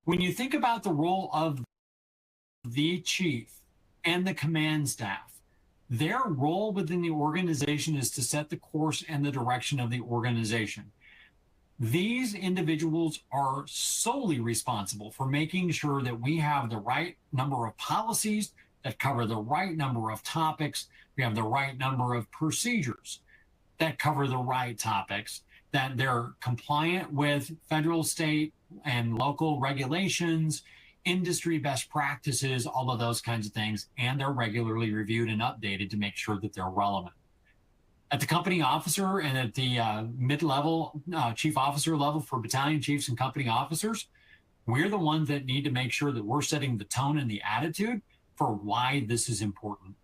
When you think about the role of the chief and the command staff, their role within the organization is to set the course and the direction of the organization. These individuals are solely responsible for making sure that we have the right number of policies that cover the right number of topics. We have the right number of procedures that cover the right topics, that they're compliant with federal, state, and local regulations, industry best practices, all of those kinds of things, and they're regularly reviewed and updated to make sure that they're relevant. At the company officer and at the mid-level chief officer level for battalion chiefs and company officers, we're the ones that need to make sure that we're setting the tone and the attitude for why this is important.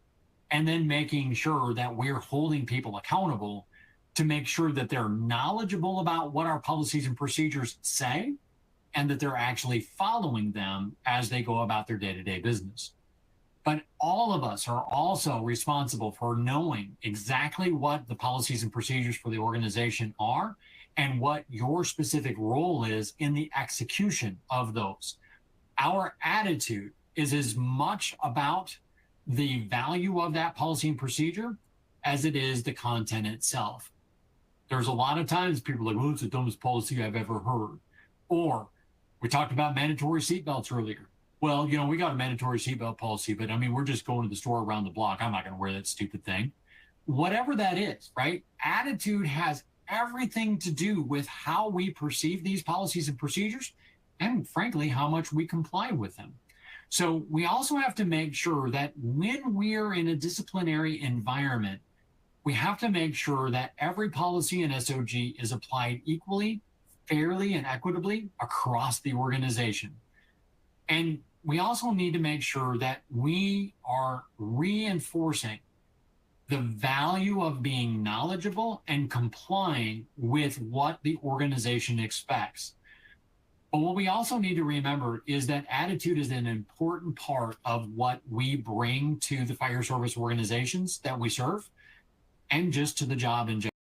And then making sure that we're holding people accountable to make sure that they're knowledgeable about what our policies and procedures say, and that they're actually following them as they go about their day-to-day business. But all of us are also responsible for knowing exactly what the policies and procedures for the organization are and what your specific role is in the execution of those. Our attitude is as much about the value of that policy and procedure as it is the content itself. There's a lot of times people are like, well, it's the dumbest policy I've ever heard. Or we talked about mandatory seatbelts earlier. Well, you know, we got a mandatory seatbelt policy, but I mean, we're just going to the store around the block. I'm not going to wear that stupid thing. Whatever that is, right? Attitude has everything to do with how we perceive these policies and procedures, and frankly, how much we comply with them. So we also have to make sure that when we're in a disciplinary environment, we have to make sure that every policy and SOG is applied equally, fairly, and equitably across the organization. And we also need to make sure that we are reinforcing the value of being knowledgeable and complying with what the organization expects. But what we also need to remember is that attitude is an important part of what we bring to the fire service organizations that we serve, and just to the job in general.